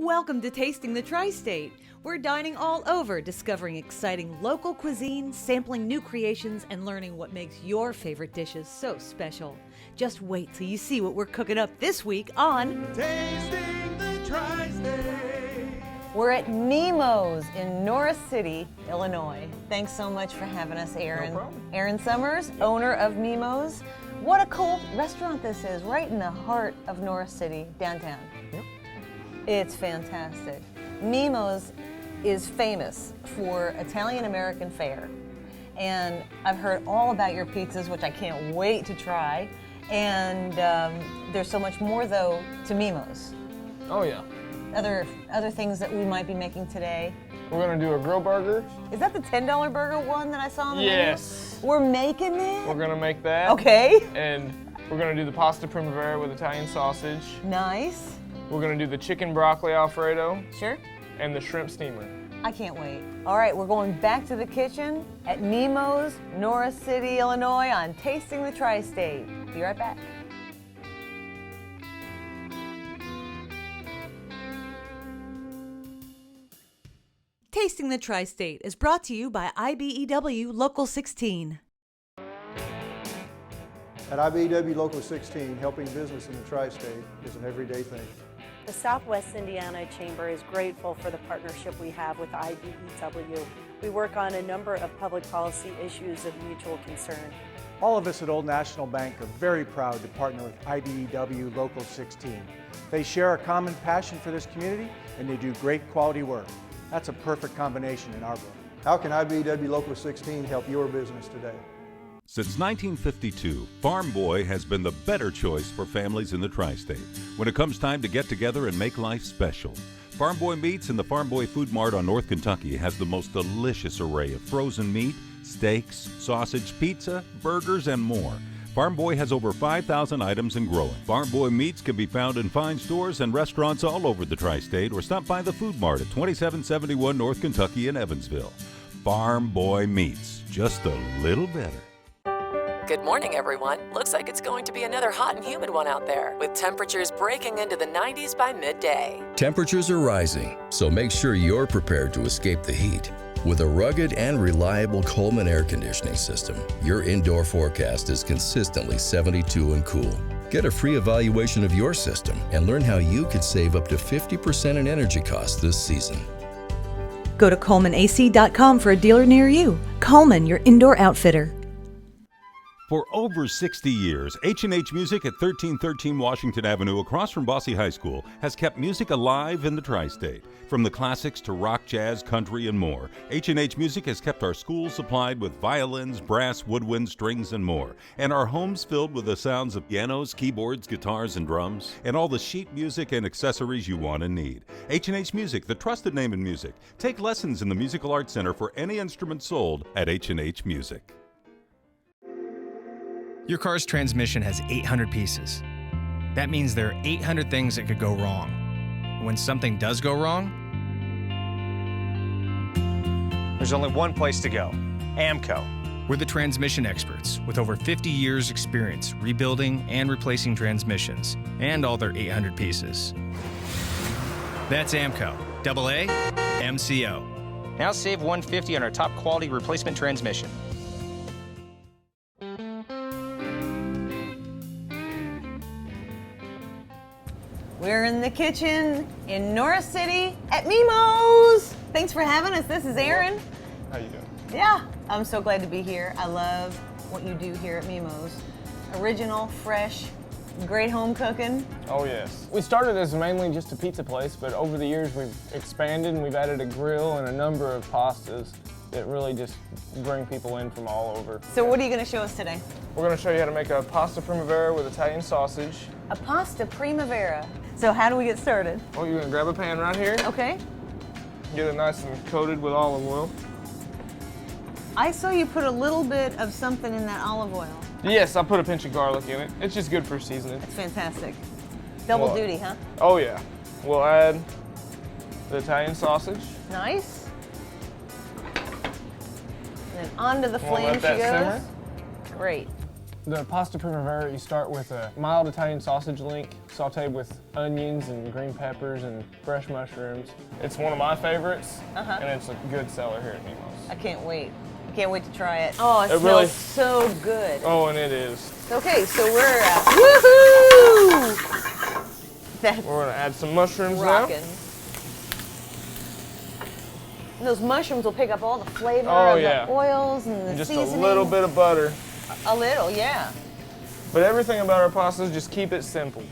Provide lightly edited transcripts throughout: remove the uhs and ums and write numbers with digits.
Welcome to Tasting the Tri-State. We're dining all over, discovering exciting local cuisine, sampling new creations, and learning what makes your favorite dishes so special. Just wait till you see what we're cooking up this week on Tasting the Tri-State. We're at Mimmo's in Norris City, Illinois. Thanks so much for having us, Aaron. No problem. Aaron Summers, owner of Mimmo's. What a cool restaurant this is, right in the heart of Norris City, downtown. Yep. It's fantastic. Mimmo's is famous for Italian-American fare. And I've heard all about your pizzas, which I can't wait to try. And there's so much more, though, to Mimmo's. Oh yeah. Other things that we might be making today. We're gonna do a grill burger. Is that the $10 burger one that I saw on the menu? Yes. We're making that? We're gonna make that. Okay. And we're gonna do the pasta primavera with Italian sausage. Nice. We're gonna do the chicken broccoli Alfredo Sure. and the shrimp steamer. I can't wait. All right, we're going back to the kitchen at Mimmo's, Norris City, Illinois on Tasting the Tri-State. Be right back. Tasting the Tri-State is brought to you by IBEW Local 16. At IBEW Local 16, helping business in the Tri-State is an everyday thing. The Southwest Indiana Chamber is grateful for the partnership we have with IBEW. We work on a number of public policy issues of mutual concern. All of us at Old National Bank are very proud to partner with IBEW Local 16. They share a common passion for this community and they do great quality work. That's a perfect combination in our book. How can IBEW Local 16 help your business today? Since 1952, Farm Boy has been the better choice for families in the Tri-State when it comes time to get together and make life special. Farm Boy Meats in the Farm Boy Food Mart on North Kentucky has the most delicious array of frozen meat, steaks, sausage, pizza, burgers, and more. Farm Boy has over 5,000 items and growing. Farm Boy Meats can be found in fine stores and restaurants all over the Tri-State or stop by the Food Mart at 2771 North Kentucky in Evansville. Farm Boy Meats, just a little better. Good morning, everyone. Looks like it's going to be another hot and humid one out there, with temperatures breaking into the 90s by midday. Temperatures are rising, so make sure you're prepared to escape the heat. With a rugged and reliable Coleman air conditioning system, your indoor forecast is consistently 72 and cool. Get a free evaluation of your system and learn how you could save up to 50% in energy costs this season. Go to ColemanAC.com for a dealer near you. Coleman, your indoor outfitter. For over 60 years, H&H Music at 1313 Washington Avenue across from Bosse High School has kept music alive in the Tri-State. From the classics to rock, jazz, country, and more, H&H Music has kept our schools supplied with violins, brass, woodwind, strings, and more, and our homes filled with the sounds of pianos, keyboards, guitars, and drums, and all the sheet music and accessories you want and need. H&H Music, the trusted name in music. Take lessons in the Musical Arts Center for any instrument sold at H&H Music. Your car's transmission has 800 pieces. That means there are 800 things that could go wrong. When something does go wrong, there's only one place to go, AMCO. We're the transmission experts with over 50 years experience rebuilding and replacing transmissions and all their 800 pieces. That's AMCO, AA, MCO. Now save $150 on our top quality replacement transmission. We're in the kitchen in Norris City at Mimmo's. Thanks for having us. This is Aaron. How you doing? Yeah, I'm so glad to be here. I love what you do here at Mimmo's. Original, fresh, great home cooking. Oh yes. We started as mainly just a pizza place, but over the years we've expanded and we've added a grill and a number of pastas that really just bring people in from all over. So what are you going to show us today? We're going to show you how to make a pasta primavera with Italian sausage. A pasta primavera. So how do we get started? Well, you're going to grab a pan right here. Okay. Get it nice and coated with olive oil. I saw you put a little bit of something in that olive oil. Yes, I put a pinch of garlic in it. It's just good for seasoning. That's fantastic. Double duty, huh? Oh yeah. We'll add the Italian sausage. Nice. And then onto the flame she goes. Simmer. Great. The pasta primavera, you start with a mild Italian sausage link, sauteed with onions and green peppers and fresh mushrooms. It's one of my favorites, and it's a good seller here at Mimmo's. I can't wait. I can't wait to try it. Oh, it smells really, so good. Oh, and it is. Okay, so we're woohoo! That's we're gonna add some mushrooms rockin'. now. And those mushrooms will pick up all the flavor of the oils and the just seasoning. A little bit of butter. A little, yeah. But everything about our pastas, just keep it simple.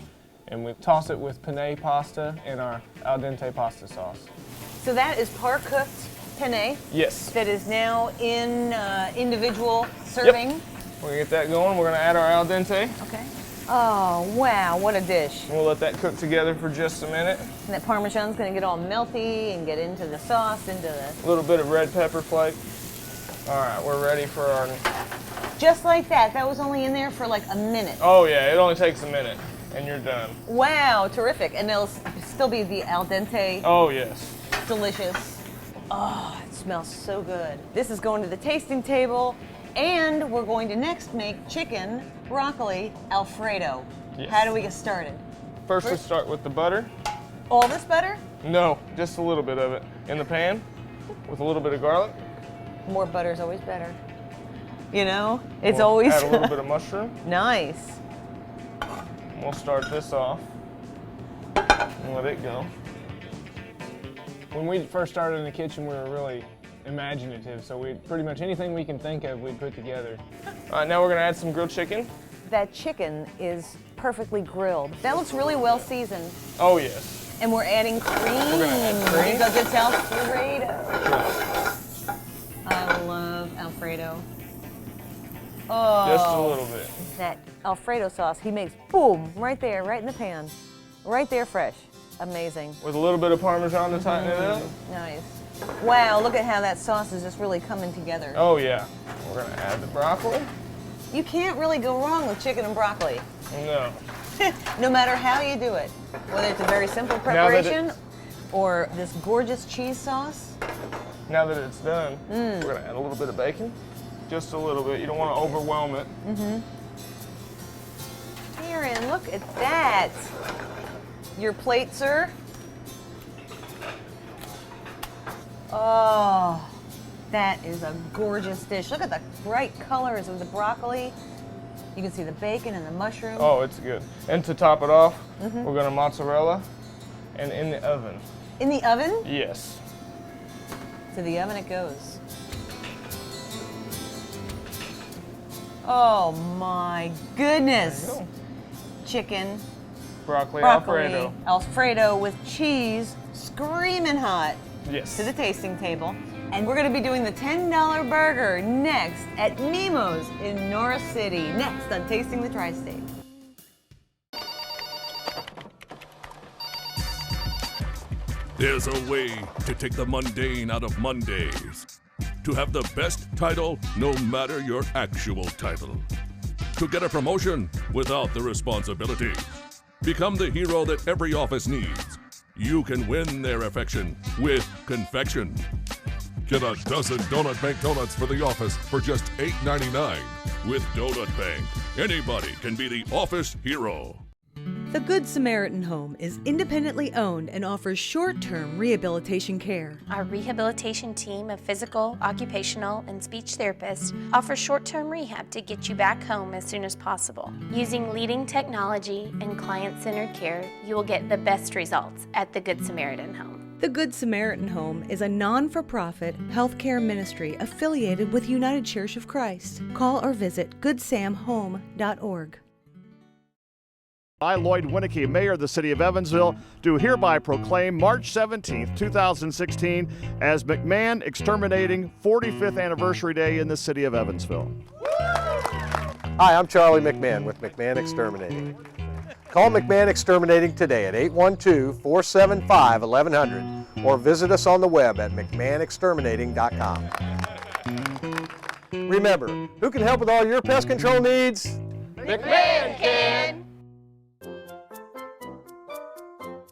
And we toss it with penne pasta and our al dente pasta sauce. So that is par-cooked penne. Yes. That is now in individual serving. Yep. We're gonna get that going. We're gonna add our al dente. Okay. Oh, wow, what a dish. We'll let that cook together for just a minute. And that Parmesan's gonna get all melty and get into the sauce, into the... A little bit of red pepper flake. All right, we're ready for our... Just like that. That was only in there for like a minute. Oh yeah, it only takes a minute and you're done. Wow, terrific. And it'll still be the al dente. Oh yes. Delicious. Oh, it smells so good. This is going to the tasting table, and we're going to next make chicken broccoli Alfredo. Yes. How do we get started? First we start with the butter. All this butter? No, just a little bit of it in the pan with a little bit of garlic. More butter is always better. You know, it's always... Add a little bit of mushroom. Nice. We'll start this off and let it go. When we first started in the kitchen, we were really imaginative, so we pretty much anything we can think of, we'd put together. All right, now we're gonna add some grilled chicken. That chicken is perfectly grilled. That looks really well seasoned. Oh, yes. And we're adding cream. We're gonna add cream. Because it's Alfredo. I love Alfredo. Oh, just a little bit. That Alfredo sauce, he makes boom, right there, right in the pan. Right there fresh. Amazing. With a little bit of Parmesan to tighten it up. Nice. Wow, look at how that sauce is just really coming together. Oh yeah. We're gonna add the broccoli. You can't really go wrong with chicken and broccoli. No. No matter how you do it. Whether it's a very simple preparation or this gorgeous cheese sauce. Now that it's done, we're gonna add a little bit of bacon. Just a little bit. You don't want to overwhelm it. Aaron, look at that. Your plate, sir. Oh, that is a gorgeous dish. Look at the bright colors of the broccoli. You can see the bacon and the mushroom. Oh, it's good. And to top it off, we're gonna mozzarella and in the oven. In the oven? Yes. To the oven it goes. Oh my goodness. Chicken. Broccoli Alfredo. Alfredo with cheese, screaming hot. Yes. To the tasting table. And we're going to be doing the $10 burger next at Mimmo's in North City. Next on Tasting the Tri-State. There's a way to take the mundane out of Mondays. To have the best title no matter your actual title. To get a promotion without the responsibility. Become the hero that every office needs. You can win their affection with confection. Get a dozen Donut Bank donuts for the office for just $8.99. With Donut Bank, anybody can be the office hero. The Good Samaritan Home is independently owned and offers short-term rehabilitation care. Our rehabilitation team of physical, occupational, and speech therapists offers short-term rehab to get you back home as soon as possible. Using leading technology and client-centered care, you will get the best results at the Good Samaritan Home. The Good Samaritan Home is a non-for-profit healthcare ministry affiliated with United Church of Christ. Call or visit goodsamhome.org. I, Lloyd Winnicky, Mayor of the City of Evansville, do hereby proclaim March 17th, 2016 as McMahon Exterminating 45th Anniversary Day in the City of Evansville. Hi, I'm Charlie McMahon with McMahon Exterminating. Call McMahon Exterminating today at 812-475-1100 or visit us on the web at McMahonExterminating.com. Remember, who can help with all your pest control needs? McMahon can!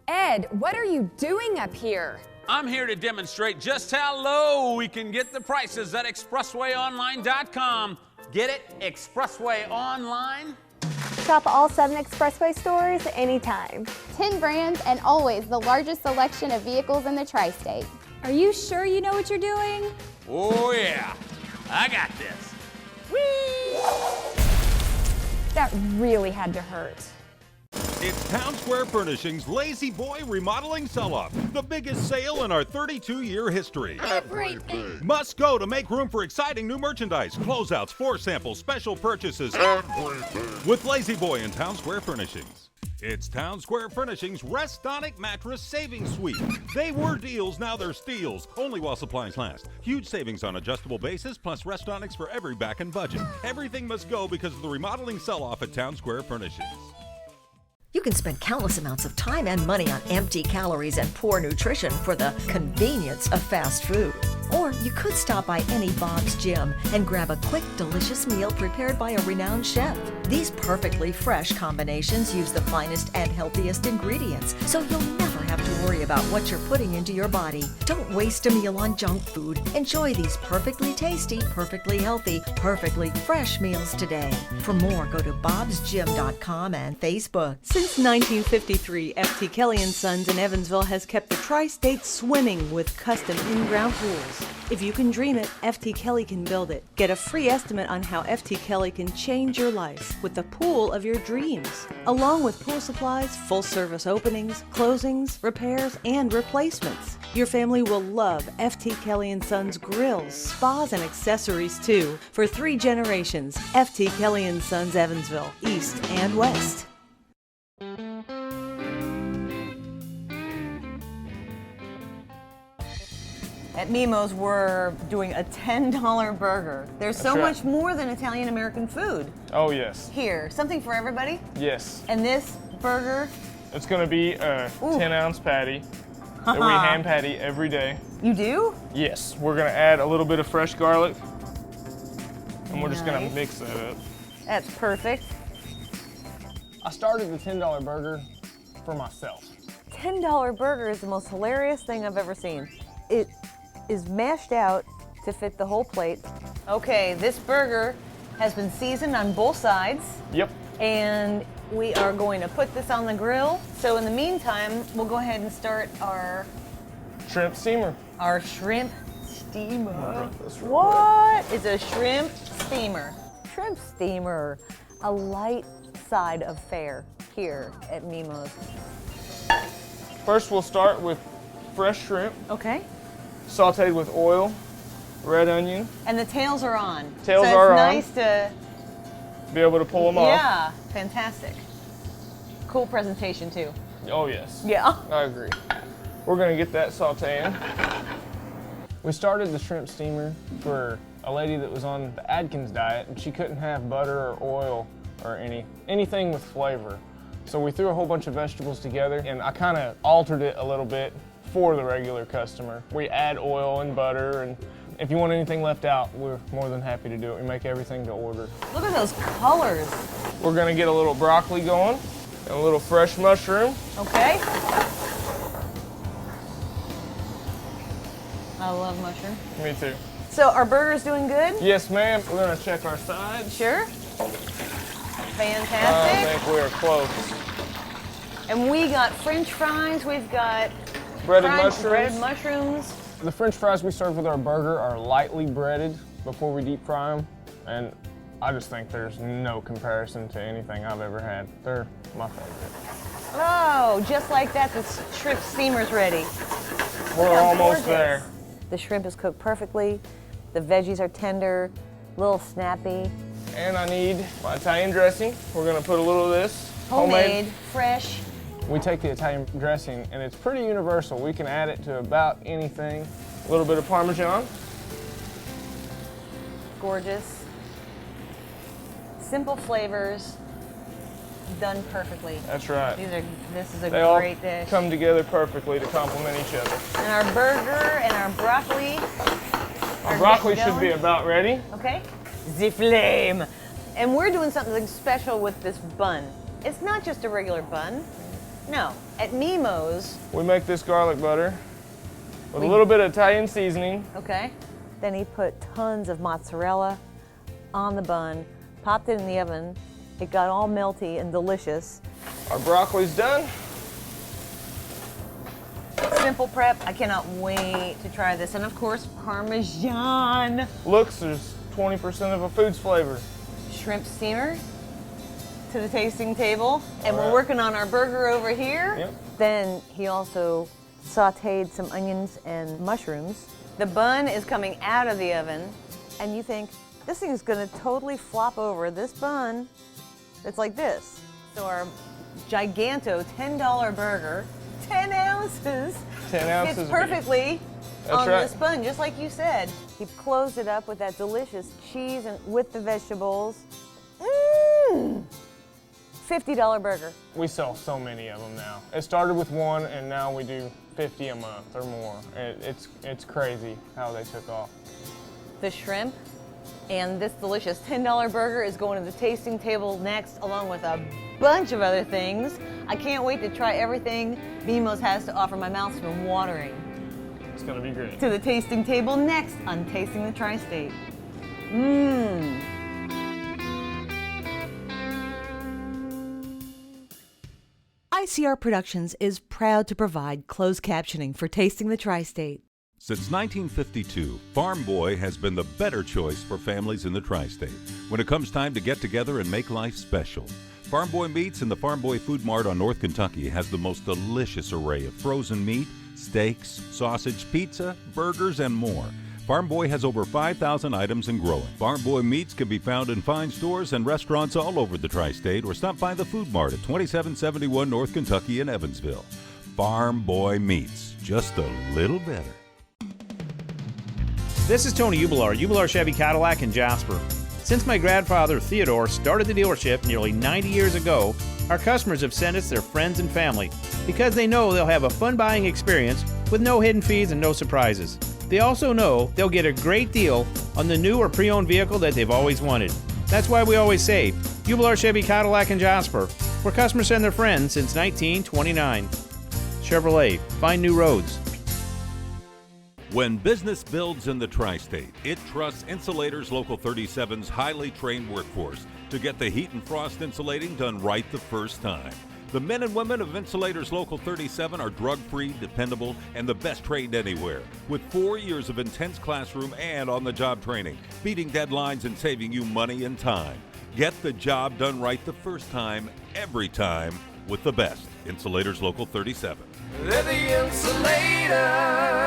Ed, what are you doing up here? I'm here to demonstrate just how low we can get the prices at EXPRESSWayOnline.com. Get it? Expressway online. Shop all 7 Expressway stores anytime. 10 brands and always the largest selection of vehicles in the tri-state. Are you sure you know what you're doing? Oh yeah, I got this. Whee! That really had to hurt. It's Town Square Furnishings' Lazy Boy Remodeling Sell-Off, the biggest sale in our 32-year history. Everything. Must go to make room for exciting new merchandise, closeouts, floor samples, special purchases. Everything. With Lazy Boy and Town Square Furnishings. It's Town Square Furnishings' Restonic Mattress Savings Suite. They were deals, now they're steals, only while supplies last. Huge savings on adjustable bases, plus Restonics for every back and budget. Everything must go because of the remodeling sell-off at Town Square Furnishings. You can spend countless amounts of time and money on empty calories and poor nutrition for the convenience of fast food. Or you could stop by any Bob's Gym and grab a quick, delicious meal prepared by a renowned chef. These perfectly fresh combinations use the finest and healthiest ingredients, so you'll never have to worry about what you're putting into your body. Don't waste a meal on junk food. Enjoy these perfectly tasty, perfectly healthy, perfectly fresh meals today. For more, go to bobsgym.com and Facebook. Since 1953, FT Kelly & Sons in Evansville has kept the tri-state swimming with custom in-ground pools. If you can dream it, FT Kelly can build it. Get a free estimate on how FT Kelly can change your life with the pool of your dreams, along with pool supplies, full-service openings, closings, repairs, and replacements. Your family will love FT Kelly & Sons grills, spas, and accessories too. For 3 generations, FT Kelly & Sons Evansville, East and West. At Mimmo's, we're doing a $10 burger. There's so much more than Italian-American food. Oh, yes. Here, something for everybody? Yes. And this burger? It's going to be a 10-ounce patty that we hand patty every day. You do? Yes. We're going to add a little bit of fresh garlic, and we're just going to mix that up. That's perfect. I started the $10 burger for myself. $10 burger is the most hilarious thing I've ever seen. It is mashed out to fit the whole plate. Okay, this burger has been seasoned on both sides. Yep. And we are going to put this on the grill. So in the meantime, we'll go ahead and start our shrimp steamer. Our shrimp steamer. What is a shrimp steamer? Shrimp steamer, a light side of fare here at Mimmo's. First, we'll start with fresh shrimp. Okay. Sauteed with oil, red onion. And the tails are on. Tails so are it's on. Nice to be able to pull them off. Yeah, fantastic. Cool presentation too. Oh yes. Yeah. I agree. We're gonna get that sauteing. We started the shrimp steamer for a lady that was on the Atkins diet, and she couldn't have butter or oil or anything with flavor. So we threw a whole bunch of vegetables together, and I kind of altered it a little bit for the regular customer. We add oil and butter, and if you want anything left out, we're more than happy to do it. We make everything to order. Look at those colors. We're gonna get a little broccoli going, and a little fresh mushroom. Okay. I love mushroom. Me too. So our burger's doing good? Yes, ma'am. We're gonna check our sides. Sure. Fantastic. I think we are close. And we got French fries. We've got breaded mushrooms. The French fries we serve with our burger are lightly breaded before we deep fry them, and I just think there's no comparison to anything I've ever had. They're my favorite. Oh, just like that, the shrimp steamer's ready. We're almost there. The shrimp is cooked perfectly. The veggies are tender, a little snappy. And I need my Italian dressing. We're gonna put a little of this. Homemade, fresh. We take the Italian dressing, and it's pretty universal. We can add it to about anything. A little bit of Parmesan. Gorgeous. Simple flavors, done perfectly. That's right. This is a They all great dish. come together perfectly to complement each other. And our burger and our broccoli. Our broccoli should be about ready. Okay. The flame. And we're doing something special with this bun. It's not just a regular bun. No, at Mimmo's. We make this garlic butter with a little bit of Italian seasoning. Okay. Then he put tons of mozzarella, on the bun, popped it in the oven. It got all melty and delicious. Our broccoli's done. Simple prep. I cannot wait to try this. And of course, Parmesan. Looks, there's 20% of a food's flavor. Shrimp steamer to the tasting table. And All right. we're working on our burger over here. Yep. Then he also sauteed some onions and mushrooms. The bun is coming out of the oven, and you think, this thing is gonna totally flop over. This bun, it's like this. So our giganto $10 burger, 10 ounces. 10 ounces. Fits perfectly on right. this bun, just like you said. He closed it up with that delicious cheese and with the vegetables. Mmm! $50 burger. We sell so many of them now. It started with one, and now we do 50 a month or more. It's crazy how they took off. The shrimp and this delicious $10 burger is going to the tasting table next, along with a bunch of other things. I can't wait to try everything Mimmo's has to offer. My mouth's been watering. It's gonna be great. To the tasting table next on Tasting the Tri-State. Mmm. ICR Productions is proud to provide closed captioning for Tasting the Tri-State. Since 1952, Farm Boy has been the better choice for families in the Tri-State when it comes time to get together and make life special. Farm Boy Meats in the Farm Boy Food Mart on North Kentucky has the most delicious array of frozen meat, steaks, sausage, pizza, burgers, and more. Farm Boy has over 5,000 items and growing. Farm Boy Meats can be found in fine stores and restaurants all over the Tri-State, or stop by the Food Mart at 2771 North Kentucky in Evansville. Farm Boy Meats, just a little better. This is Tony Ubelar Chevy Cadillac in Jasper. Since my grandfather Theodore started the dealership nearly 90 years ago, our customers have sent us their friends and family because they know they'll have a fun buying experience with no hidden fees and no surprises. They also know they'll get a great deal on the new or pre-owned vehicle that they've always wanted. That's why we always say, Ubelar Chevy Cadillac in Jasper, where customers send their friends since 1929. Chevrolet, find new roads. When business builds in the Tri-State, it trusts Insulators Local 37's highly trained workforce to get the heat and frost insulating done right the first time. The men and women of Insulators Local 37 are drug-free, dependable, and the best trained anywhere, with 4 years of intense classroom and on-the-job training, beating deadlines and saving you money and time. Get the job done right the first time, every time, with the best. Insulators Local 37. They're the Insulators.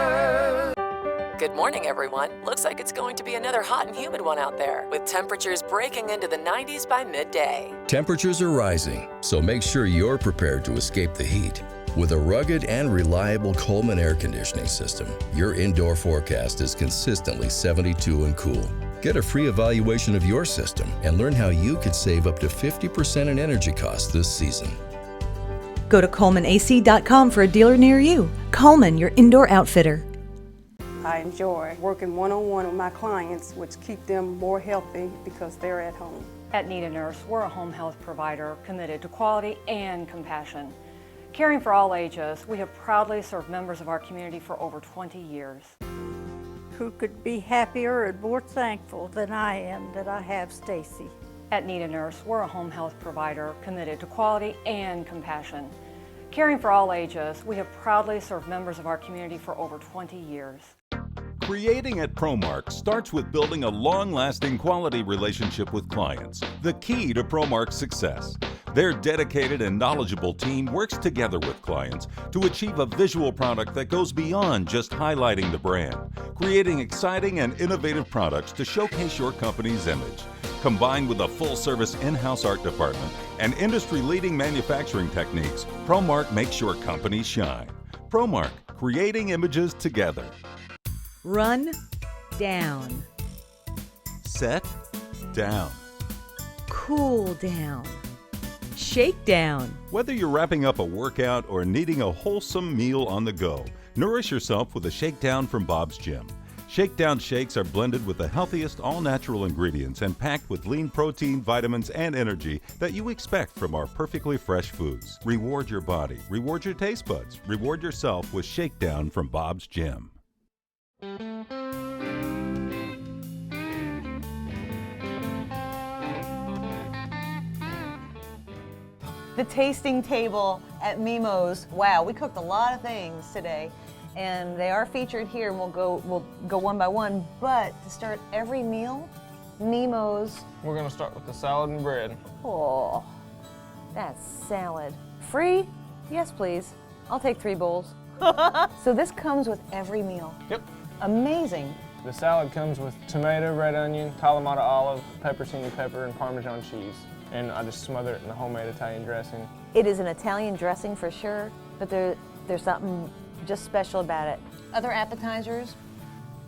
Good morning, everyone. Looks like it's going to be another hot and humid one out there, with temperatures breaking into the 90s by midday. Temperatures are rising, so make sure you're prepared to escape the heat. With a rugged and reliable Coleman air conditioning system, your indoor forecast is consistently 72 and cool. Get a free evaluation of your system and learn how you could save up to 50% in energy costs this season. Go to ColemanAC.com for a dealer near you. Coleman, your indoor outfitter. I enjoy working one-on-one with my clients, which keep them more healthy because they're at home. At Need a Nurse, we're a home health provider committed to quality and compassion. Caring for all ages, we have proudly served members of our community for over 20 years. Who could be happier and more thankful than I am that I have Stacy? At Need a Nurse, we're a home health provider committed to quality and compassion. Caring for all ages, we have proudly served members of our community for over 20 years. Creating at ProMark starts with building a long-lasting quality relationship with clients, the key to ProMark's success. Their dedicated and knowledgeable team works together with clients to achieve a visual product that goes beyond just highlighting the brand, creating exciting and innovative products to showcase your company's image. Combined with a full-service in-house art department and industry-leading manufacturing techniques, ProMark makes your company shine. ProMark, creating images together. Run down. Set down. Cool down. Shake down. Whether you're wrapping up a workout or needing a wholesome meal on the go, nourish yourself with a shakedown from Bob's Gym. Shakedown shakes are blended with the healthiest all-natural ingredients and packed with lean protein, vitamins, and energy that you expect from our perfectly fresh foods. Reward your body, reward your taste buds, reward yourself with Shakedown from Bob's Gym. the tasting table at Mimmo's. Wow, we cooked a lot of things today, and they are featured here, and we'll go one by one. But to start every meal, Mimmo's. We're gonna start with the salad and bread. Oh, that's salad. Free? Yes, please. I'll take 3 bowls. So this comes with every meal. Yep. Amazing. The salad comes with tomato, red onion, Kalamata olive, pepperoncini pepper, and Parmesan cheese. And I just smother it in the homemade Italian dressing. It is an Italian dressing for sure, but there's something just special about it. Other appetizers,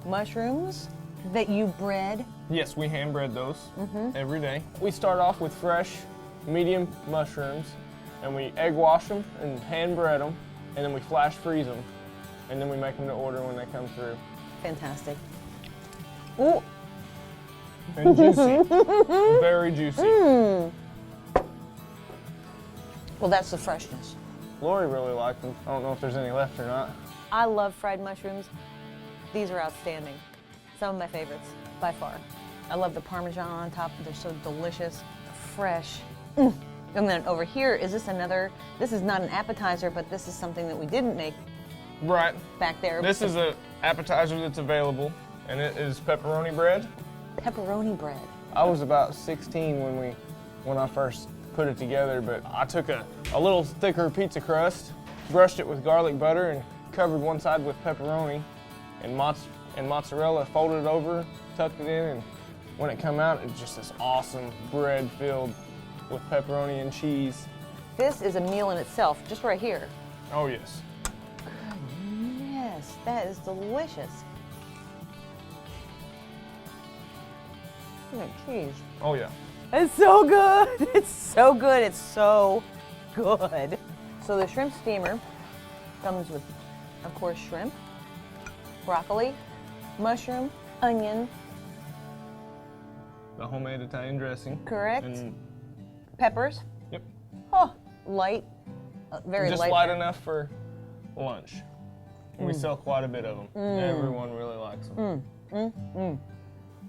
mushrooms that you bread. Yes, we hand bread those every day. We start off with fresh, medium mushrooms, and we egg wash them and hand bread them, and then we flash freeze them, and then we make them to order when they come through. Fantastic. Ooh. And juicy. Very juicy. Well, that's the freshness. Lori really liked them. I don't know if there's any left or not. I love fried mushrooms. These are outstanding. Some of my favorites, by far. I love the Parmesan on top. They're so delicious, fresh. And then over here, this is not an appetizer, but this is something that we didn't make right back there. This is an appetizer that's available, and it is pepperoni bread. Pepperoni bread. I was about 16 when I first put it together, but I took a little thicker pizza crust, brushed it with garlic butter, and covered one side with pepperoni and mozzarella, folded it over, tucked it in, and when it come out, it's just this awesome bread filled with pepperoni and cheese. This is a meal in itself, just right here. Oh yes. Goodness, that is delicious. Look at cheese. Oh yeah. It's so good. It's so good. It's so good. So the shrimp steamer comes with, of course, shrimp, broccoli, mushroom, onion. The homemade Italian dressing. Correct. And peppers. Yep. Oh, light. Very just light. light enough for lunch. We sell quite a bit of them. Everyone really likes them.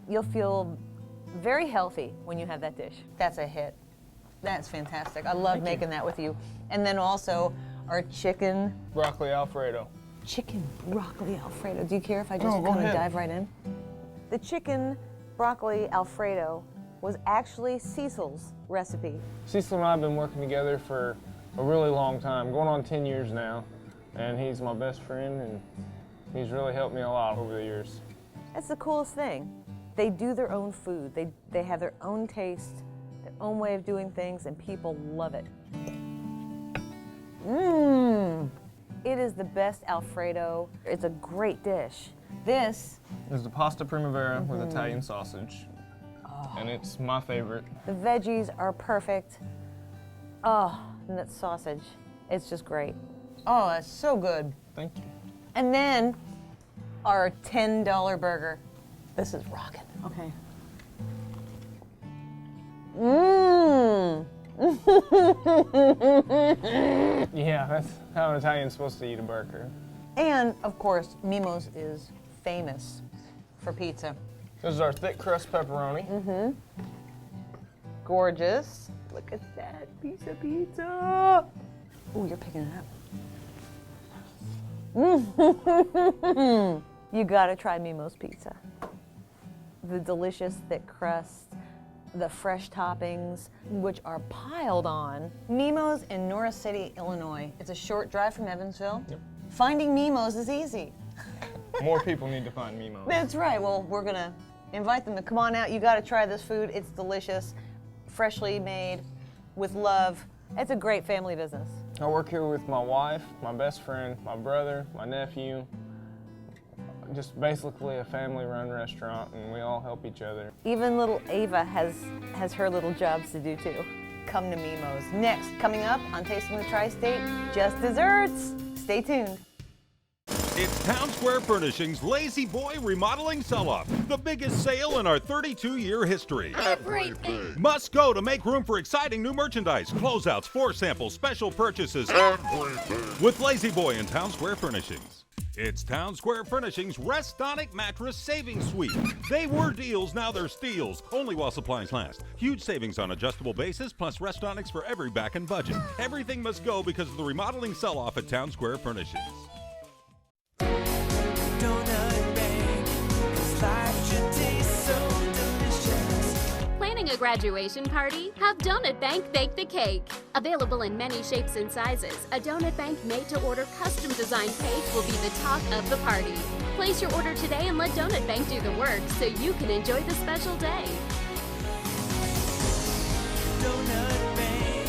You'll feel very healthy when you have that dish. That's a hit. That's fantastic. I love making that with you. And then also our chicken. Broccoli Alfredo. Chicken broccoli Alfredo. Do you care if I just No, go kind of ahead. dive right in? The chicken broccoli Alfredo was actually Cecil's recipe. Cecil and I have been working together for a really long time, going on 10 years now. And he's my best friend, and he's really helped me a lot over the years. That's the coolest thing. They do their own food. They have their own taste, their own way of doing things, and people love it. It is the best Alfredo. It's a great dish. This is the pasta primavera with Italian sausage, and it's my favorite. The veggies are perfect. Oh, and that sausage, it's just great. Oh, that's so good. Thank you. And then our $10 burger. This is rocking. Okay. Yeah, that's how an Italian's supposed to eat a burger. And of course, Mimmo's is famous for pizza. This is our thick crust pepperoni. Gorgeous. Look at that piece of pizza. Ooh, you're picking it up. You gotta try Mimmo's pizza. The delicious thick crust, the fresh toppings, which are piled on. Mimmo's in Norris City, Illinois. It's a short drive from Evansville. Yep. Finding Mimmo's is easy. More people need to find Mimmo. That's right. Well, we're gonna invite them to come on out. You gotta try this food. It's delicious, freshly made, with love. It's a great family business. I work here with my wife, my best friend, my brother, my nephew. Just basically a family-run restaurant, and we all help each other. Even little Ava has her little jobs to do too. Come to Mimmo's. Next, coming up on Tasting the Tri-State, just desserts. Stay tuned. It's Town Square Furnishings' Lazy Boy Remodeling Sell-Off, the biggest sale in our 32-year history. Everything. Must go to make room for exciting new merchandise, closeouts, floor samples, special purchases. Everything. With Lazy Boy and Town Square Furnishings. It's Town Square Furnishings Restonic Mattress Savings Suite. They were deals, now they're steals, only while supplies last. Huge savings on adjustable bases, plus Restonics for every back and budget. Everything must go because of the remodeling sell-off at Town Square Furnishings. Planning a graduation party? Have Donut Bank bake the cake. Available in many shapes and sizes, a Donut Bank made-to-order custom-designed cake will be the talk of the party. Place your order today and let Donut Bank do the work so you can enjoy the special day. Donut Bank,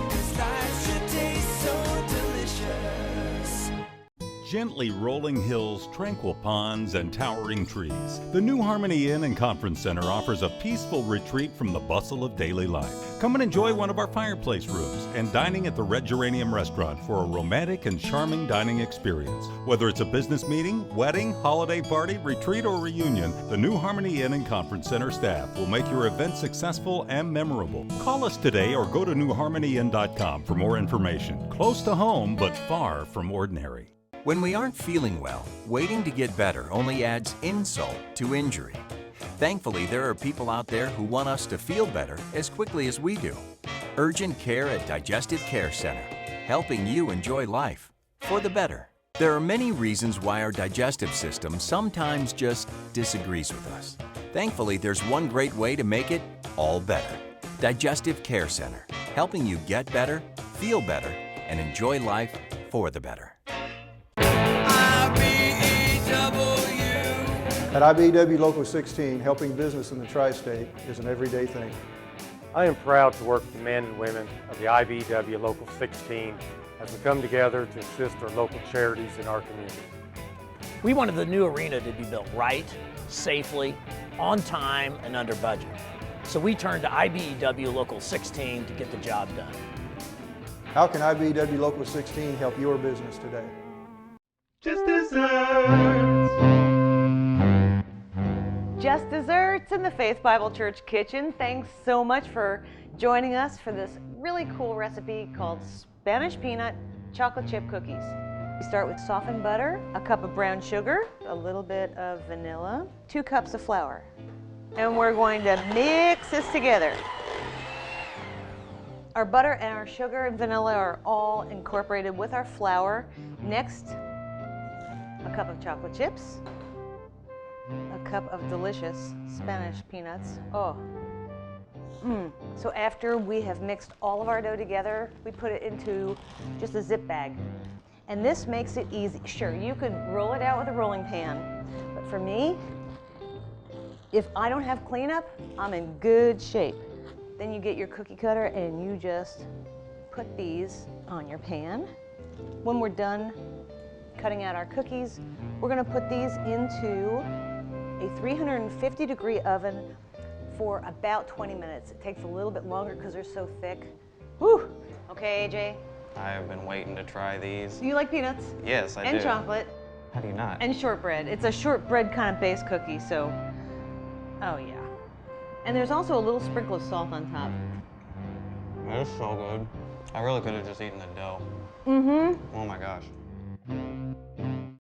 'cause life should taste so delicious. Gently rolling hills, tranquil ponds, and towering trees. The New Harmony Inn and Conference Center offers a peaceful retreat from the bustle of daily life. Come and enjoy one of our fireplace rooms and dining at the Red Geranium Restaurant for a romantic and charming dining experience. Whether it's a business meeting, wedding, holiday party, retreat, or reunion, the New Harmony Inn and Conference Center staff will make your event successful and memorable. Call us today or go to newharmonyinn.com for more information. Close to home, but far from ordinary. When we aren't feeling well, waiting to get better only adds insult to injury. Thankfully, there are people out there who want us to feel better as quickly as we do. Urgent Care at Digestive Care Center, helping you enjoy life for the better. There are many reasons why our digestive system sometimes just disagrees with us. Thankfully, there's one great way to make it all better. Digestive Care Center, helping you get better, feel better, and enjoy life for the better. At IBEW Local 16, helping business in the Tri-State is an everyday thing. I am proud to work with the men and women of the IBEW Local 16 as we come together to assist our local charities in our community. We wanted the new arena to be built right, safely, on time, and under budget. So we turned to IBEW Local 16 to get the job done. How can IBEW Local 16 help your business today? Just desserts. Just Desserts in the Faith Bible Church kitchen. Thanks so much for joining us for this really cool recipe called Spanish peanut chocolate chip cookies. We start with softened butter, a cup of brown sugar, a little bit of vanilla, 2 cups of flour. And we're going to mix this together. Our butter and our sugar and vanilla are all incorporated with our flour. Next, a cup of chocolate chips, a cup of delicious Spanish peanuts. Oh. So after we have mixed all of our dough together, we put it into just a zip bag. And this makes it easy. Sure, you could roll it out with a rolling pan, but for me, if I don't have cleanup, I'm in good shape. Then you get your cookie cutter and you just put these on your pan. When we're done cutting out our cookies, we're gonna put these into a 350-degree oven for about 20 minutes. It takes a little bit longer because they're so thick. Whew. Okay, AJ? I have been waiting to try these. Do you like peanuts? Yes, I do. And chocolate. How do you not? And shortbread. It's a shortbread kind of base cookie, so, oh yeah. And there's also a little sprinkle of salt on top. It's so good. I really could have just eaten the dough. Mm-hmm. Oh my gosh.